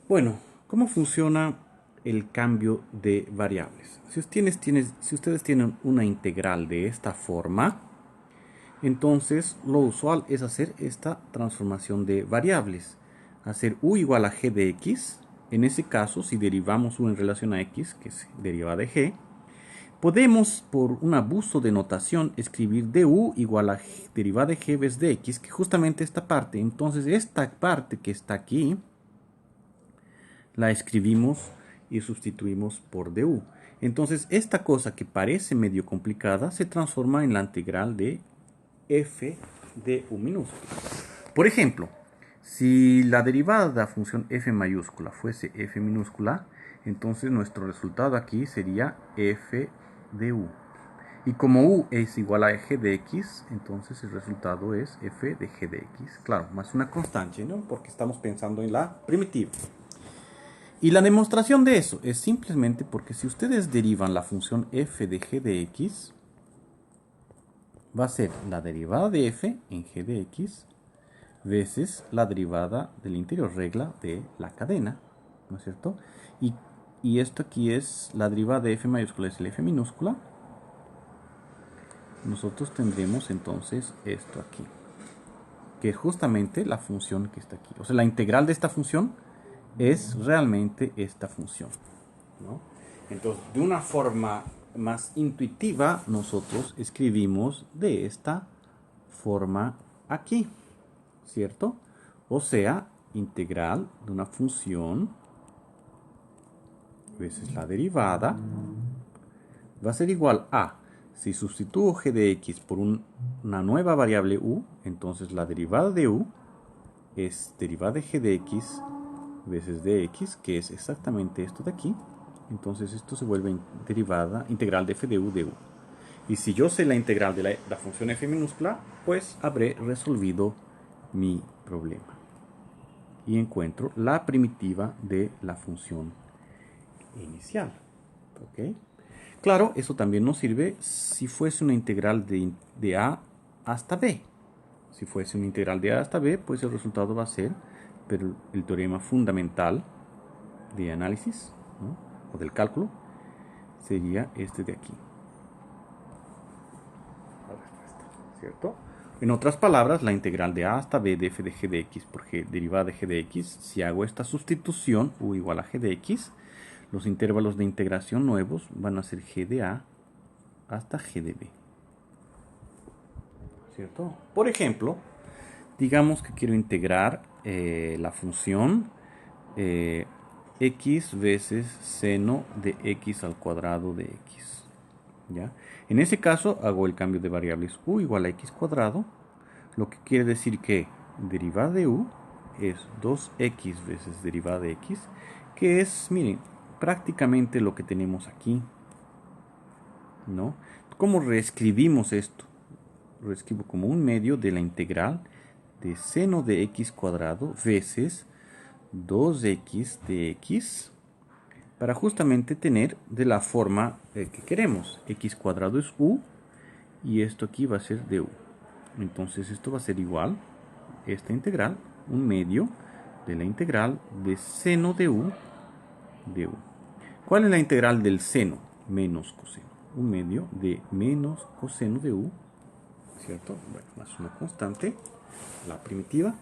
Bueno, ¿cómo funciona el cambio de variables? Si ustedes tienen una integral de esta forma, entonces lo usual es hacer esta transformación de variables. Hacer u igual a g de x. En ese caso, si derivamos u en relación a x, que es derivada de g, podemos, por un abuso de notación, escribir du igual a derivada de g veces de x, que justamente esta parte. Entonces, esta parte que está aquí, la escribimos y sustituimos por du. Entonces, esta cosa que parece medio complicada se transforma en la integral de f de u minúscula. Por ejemplo, si la derivada de la función f mayúscula fuese f minúscula, entonces nuestro resultado aquí sería f de u. Y como u es igual a g de x, entonces el resultado es f de g de x. Claro, más una constante, ¿no? Porque estamos pensando en la primitiva. Y la demostración de eso es simplemente porque si ustedes derivan la función f de g de x, va a ser la derivada de f en g de x veces la derivada del interior regla de la cadena, ¿no es cierto? Y esto aquí es la derivada de f mayúscula es el f minúscula. Nosotros tendremos entonces esto aquí, que es justamente la función que está aquí. O sea, la integral de esta función es realmente esta función, ¿no? Entonces, de una forma más intuitiva, nosotros escribimos de esta forma aquí, ¿cierto? O sea, integral de una función veces la derivada va a ser igual a, si sustituyo g de x por una nueva variable u, entonces la derivada de u es derivada de g de x veces de x, que es exactamente esto de aquí. Entonces esto se vuelve derivada integral de f de u de u. Y si yo sé la integral de la función f minúscula, pues habré resolvido mi problema. Y encuentro la primitiva de la función inicial. ¿Ok? Claro, eso también nos sirve si fuese una integral de a hasta b. Si fuese una integral de a hasta b, pues el resultado va a ser, pero el teorema fundamental de análisis, ¿no? O del cálculo sería este de aquí. ¿Cierto? En otras palabras, la integral de a hasta b de f de g de x por g derivada de g de x, si hago esta sustitución, u igual a g de x, los intervalos de integración nuevos van a ser g de a hasta g de b. ¿Cierto? Por ejemplo, digamos que quiero integrar la función x veces seno de x al cuadrado de x. ¿Ya? En ese caso hago el cambio de variables u igual a x cuadrado, lo que quiere decir que derivada de u es 2x veces derivada de x, que es, miren, prácticamente lo que tenemos aquí, ¿no? ¿Cómo reescribimos esto? Reescribo como un medio de la integral de seno de x cuadrado veces 2x de x, para justamente tener de la forma que queremos. X cuadrado es u y esto aquí va a ser de u. Entonces esto va a ser igual, esta integral, un medio de la integral de seno de u de u. ¿Cuál es la integral del seno? Menos coseno. Un medio de menos coseno de u, ¿cierto? Bueno, más una constante, la primitiva.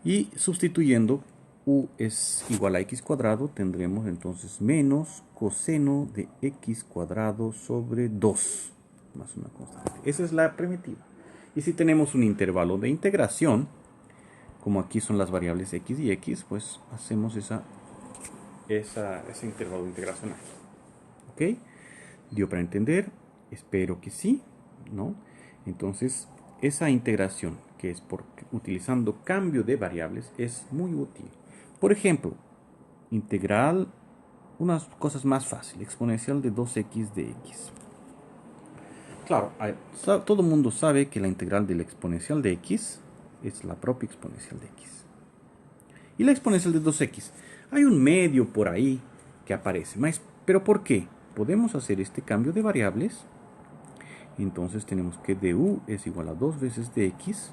Y sustituyendo u es igual a x cuadrado, tendremos entonces menos coseno de x cuadrado sobre 2, más una constante. Esa es la primitiva. Y si tenemos un intervalo de integración, como aquí son las variables x y x, pues hacemos ese intervalo de integración aquí. ¿Ok? ¿Dio para entender? Espero que sí, ¿no? Entonces, esa integración, que es utilizando cambio de variables, es muy útil. Por ejemplo, integral, unas cosas más fáciles, exponencial de 2x de x. Claro, todo el mundo sabe que la integral de la exponencial de x es la propia exponencial de x. Y la exponencial de 2x, hay un medio por ahí que aparece, pero ¿por qué? Podemos hacer este cambio de variables. Entonces tenemos que du es igual a 2 veces de x,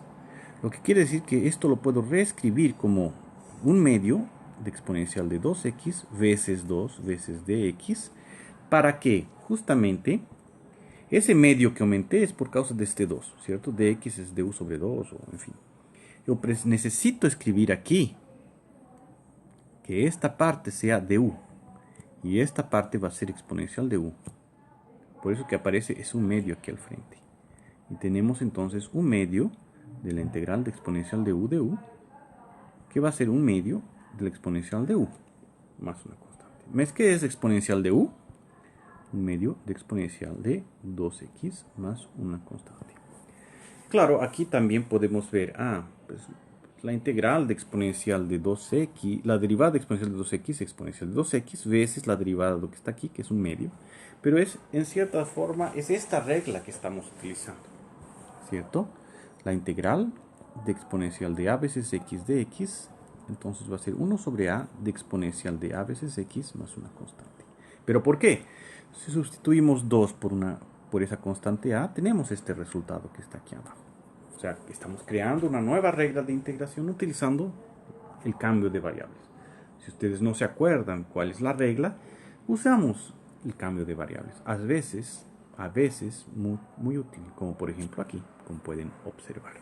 lo que quiere decir que esto lo puedo reescribir como un medio de exponencial de 2x veces 2 veces dx, para que justamente ese medio que aumenté es por causa de este 2, ¿cierto? Dx es du sobre 2, o en fin. Yo necesito escribir aquí que esta parte sea du, y esta parte va a ser exponencial de u. Por eso que aparece es un medio aquí al frente. Y tenemos entonces un medio de la integral de exponencial de u, que va a ser un medio de la exponencial de u, más una constante. ¿Ves qué es exponencial de u? Un medio de exponencial de 2x más una constante. Claro, aquí también podemos ver, pues la integral de exponencial de 2x, la derivada de exponencial de 2x exponencial de 2x veces la derivada de lo que está aquí, que es un medio. Pero es, en cierta forma, es esta regla que estamos utilizando, ¿cierto? La integral de exponencial de a veces x de x, entonces va a ser 1 sobre a de exponencial de a veces x más una constante. ¿Pero por qué? Si sustituimos 2 por esa constante a, tenemos este resultado que está aquí abajo. O sea, estamos creando una nueva regla de integración utilizando el cambio de variables. Si ustedes no se acuerdan cuál es la regla, usamos el cambio de variables. A veces muy útil, como por ejemplo aquí, como pueden observar.